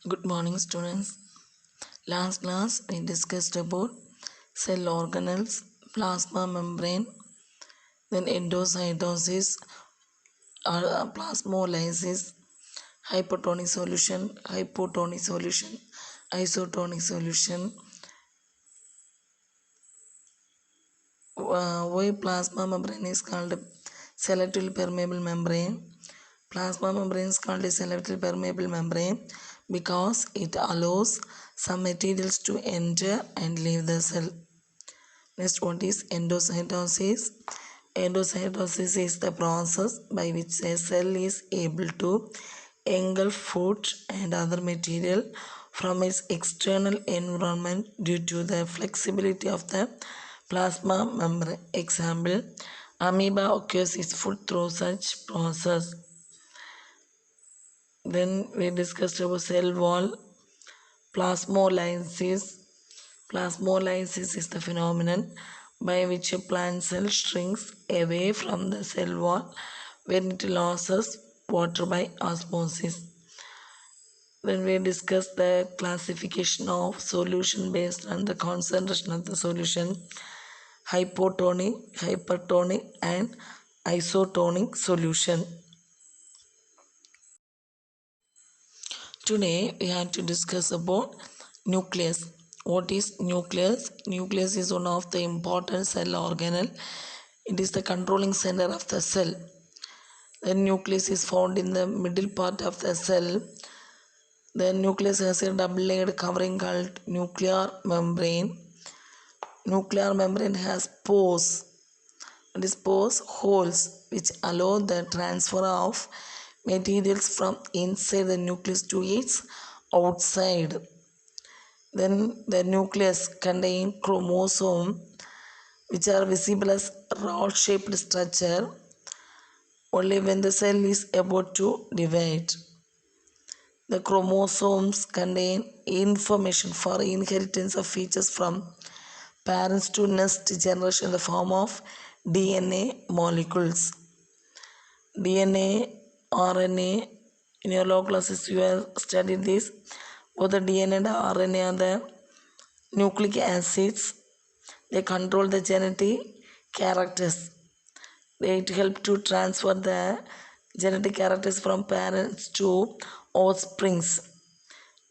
Good morning, students. Last class we discussed about cell organelles, plasma membrane, then endocytosis, plasmolysis, hypotonic solution, isotonic solution. Why plasma membrane is called selective permeable membrane? Plasma membrane is called a selective permeable membrane because it allows some materials to enter and leave the cell. Next, what is endocytosis? Endocytosis is the process by which a cell is able to engulf food and other material from its external environment due to the flexibility of the plasma membrane. Example, amoeba occurs its food through such process. Then we discussed about cell wall, plasmolysis. Plasmolysis is the phenomenon by which a plant cell shrinks away from the cell wall when it loses water by osmosis. Then we discuss the classification of solution based on the concentration of the solution, hypotonic, hypertonic, and isotonic solution. Today we have to discuss about nucleus. What is nucleus? Nucleus is one of the important cell organelle. It is the controlling center of the cell. The nucleus is found in the middle part of the cell. The nucleus has a double-layered covering called nuclear membrane. Nuclear membrane has pores. These pores holes which allow the transfer of materials from inside the nucleus to its outside. Then the nucleus contains chromosome which are visible as rod-shaped structure only when the cell is about to divide. The chromosomes contain information for inheritance of features from parents to next generation in the form of DNA molecules. DNA, RNA, in your law classes you have studied this. Both the DNA and RNA are the nucleic acids. They control the genetic characters. They help to transfer the genetic characters from parents to offsprings.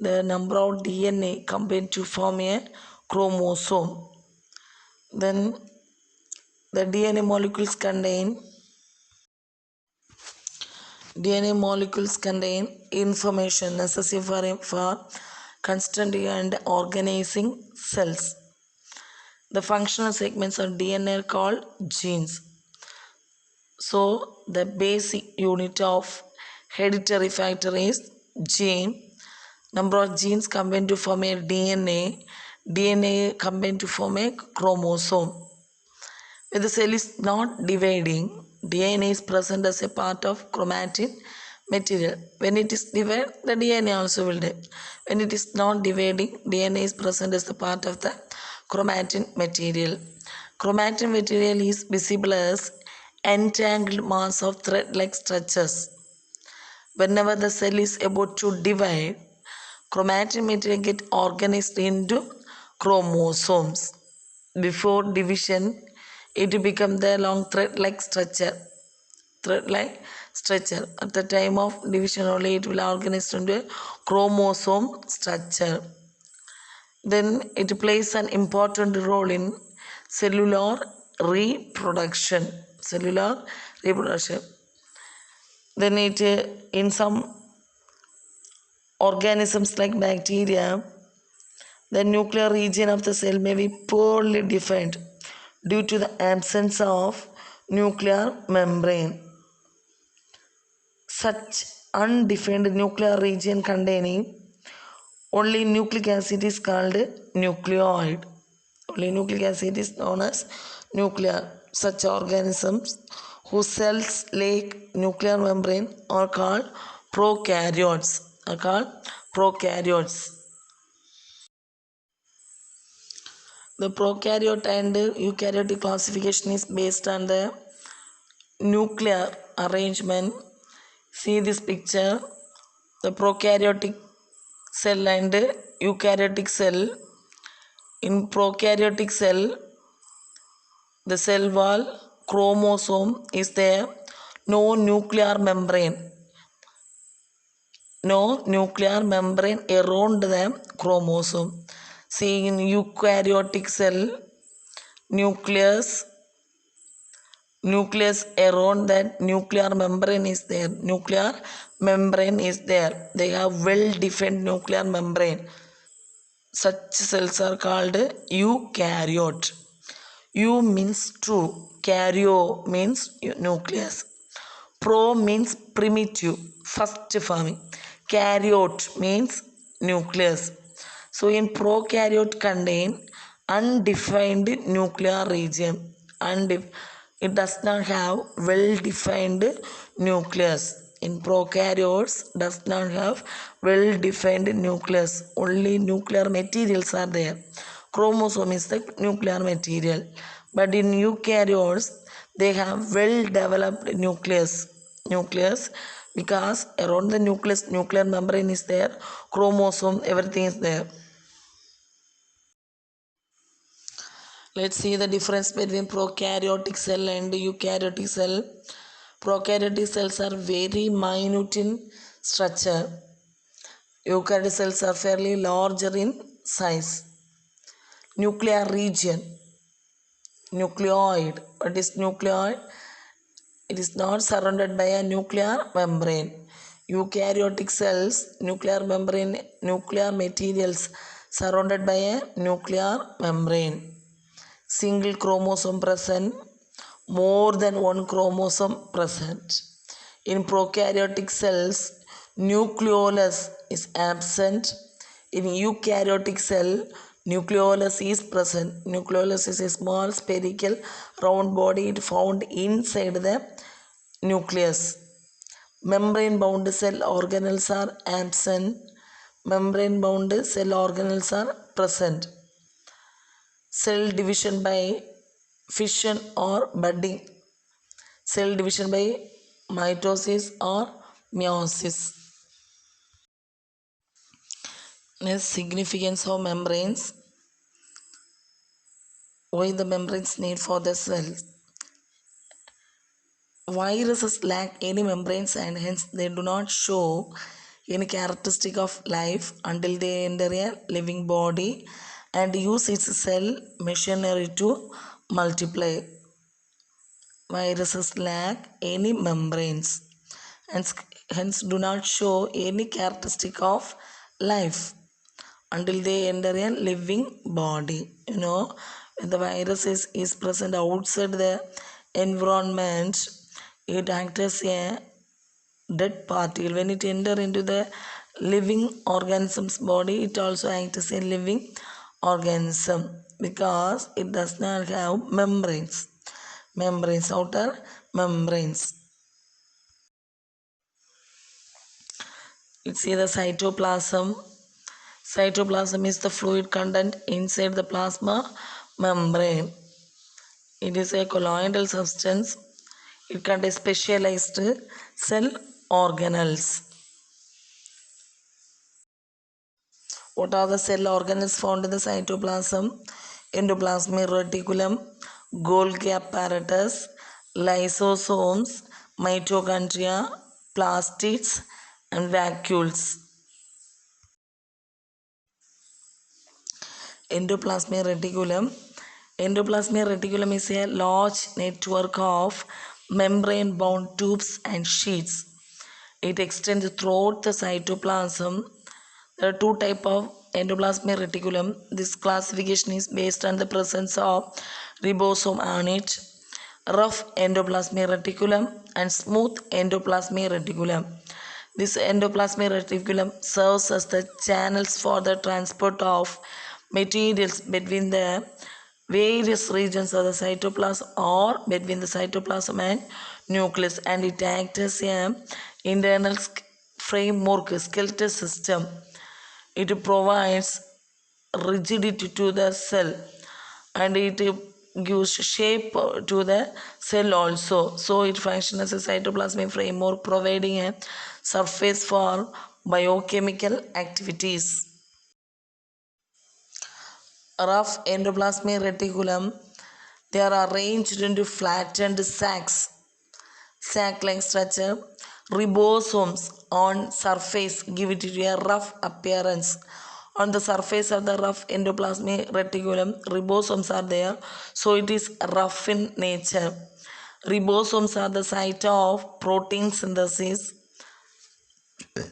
The number of DNA combined to form a chromosome. Then the DNA molecules contain information necessary for constructing and organizing cells. The functional segments of DNA are called genes. So the basic unit of hereditary factor is gene. Number of genes combined to form a DNA. DNA combined to form a chromosome. When the cell is not dividing, DNA is present as a part of chromatin material. When it is divided, the DNA also will divide. When it is not dividing, DNA is present as a part of the chromatin material. Chromatin material is visible as entangled mass of thread-like structures. Whenever the cell is about to divide, chromatin material get organized into chromosomes. Before division, it become the long thread-like structure. At the time of division only, it will organize into a chromosome structure. Then it plays an important role in cellular reproduction. Then it in some organisms like bacteria, the nuclear region of the cell may be poorly defined due to the absence of nuclear membrane. Such undefined nuclear region containing only nucleic acid is called nucleoid. Only nucleic acid is known as nuclear. Such organisms whose cells lack nuclear membrane are called prokaryotes. The prokaryote and eukaryotic classification is based on the nuclear arrangement. See this picture. The prokaryotic cell and eukaryotic cell. In prokaryotic cell, the cell wall chromosome is there. No nuclear membrane. No nuclear membrane around the chromosome. See, in eukaryotic cell, nucleus around that nuclear membrane is there. They have well defined nuclear membrane. Such cells are called eukaryote. Eu means true, karyo means nucleus, pro means primitive, first forming, karyote means nucleus. So in prokaryote contain undefined nuclear region, it does not have well defined nucleus. In prokaryotes does not have well defined nucleus, only nuclear materials are there. Chromosome is the nuclear material, but in eukaryotes they have well developed nucleus because around the nuclear membrane is there, chromosome, everything is there. Let's see the difference between prokaryotic cell and eukaryotic cell. Prokaryotic cells are very minute in structure. Eukaryotic cells are fairly larger in size. Nuclear region, nucleoid. What is nucleoid? It is not surrounded by a nuclear membrane. Eukaryotic cells, nuclear materials surrounded by a nuclear membrane. Single chromosome present, more than one chromosome present. In prokaryotic cells, nucleolus is absent. In eukaryotic cell, nucleolus is present. Nucleolus is a small spherical round body found inside the nucleus. Membrane bound cell organelles are absent. Membrane bound cell organelles are present. Cell division by fission or budding. Cell division by mitosis or meiosis. Next, significance of membranes. Why the membranes need for the cells? Viruses lack any membranes and hence they do not show any characteristic of life until they enter a living body and use its cell machinery to multiply. Viruses lack any membranes and hence do not show any characteristic of life until they enter a living body. When the virus is present outside the environment, it acts as a dead particle. When it enter into the living organism's body, it also acts as a living organism because it does not have outer membranes. You see the cytoplasm. Cytoplasm is the fluid content inside the plasma membrane. It is a colloidal substance. It contains specialized cell organelles. What are the cell organelles found in the cytoplasm? Endoplasmic reticulum, Golgi apparatus, lysosomes, mitochondria, plastids, and vacuoles. Endoplasmic reticulum. Endoplasmic reticulum is a large network of membrane-bound tubes and sheets. It extends throughout the cytoplasm. There are two types of endoplasmic reticulum. This classification is based on the presence of ribosome on it. Rough endoplasmic reticulum and smooth endoplasmic reticulum. This endoplasmic reticulum serves as the channels for the transport of materials between the various regions of the cytoplasm or between the cytoplasm and nucleus, and it acts as an internal framework, skeletal system. It provides rigidity to the cell and it gives shape to the cell also. So it functions as a cytoplasmic framework, providing a surface for biochemical activities. Rough endoplasmic reticulum, they are arranged into flattened sac-like structure. Ribosomes on surface give it a rough appearance. On the surface of the rough endoplasmic reticulum, ribosomes are there, so it is rough in nature. Ribosomes are the site of protein synthesis.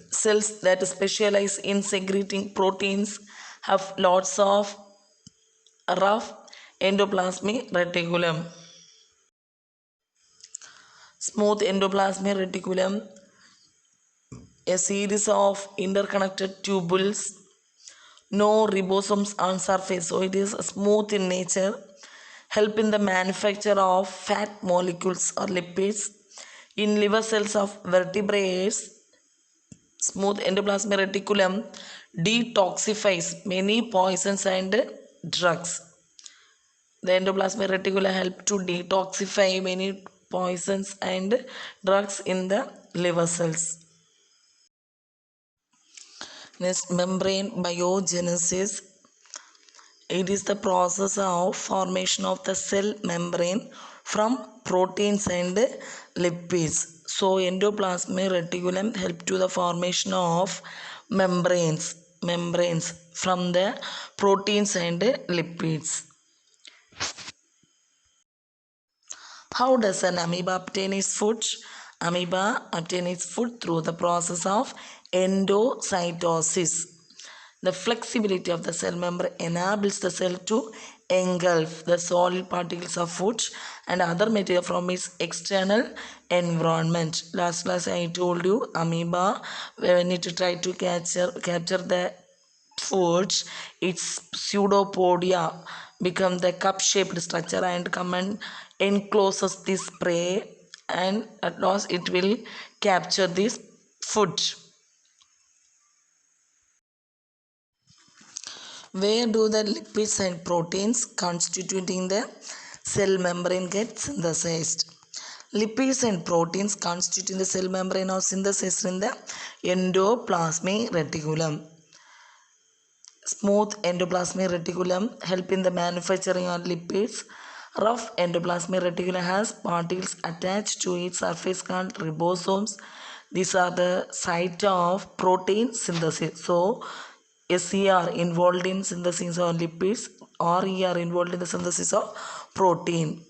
Cells that specialize in secreting proteins have lots of rough endoplasmic reticulum. Smooth endoplasmic reticulum, a series of interconnected tubules, no ribosomes on surface, so it is smooth in nature, help in the manufacture of fat molecules or lipids. In liver cells of vertebrates, smooth endoplasmic reticulum detoxifies many poisons and drugs. The endoplasmic reticulum help to detoxify many poisons and drugs in the liver cells. Next, membrane biogenesis. It is the process of formation of the cell membrane from proteins and lipids. So, endoplasmic reticulum help to the formation of membranes from the proteins and lipids. How does an amoeba obtain its food? Amoeba obtain its food through the process of endocytosis. The flexibility of the cell membrane enables the cell to engulf the solid particles of food and other material from its external environment. Last class I told you, amoeba, when it try to capture the foods, its pseudopodia become the cup-shaped structure and come and encloses this prey, and at last it will capture this food. Where do the lipids and proteins constituting the cell membrane get synthesized? Lipids and proteins constituting the cell membrane are synthesized in the endoplasmic reticulum. Smooth endoplasmic reticulum help in the manufacturing of lipids. Rough endoplasmic reticulum has particles attached to its surface called ribosomes. These are the site of protein synthesis. So, SER involved in synthesis of lipids, RER involved in the synthesis of protein.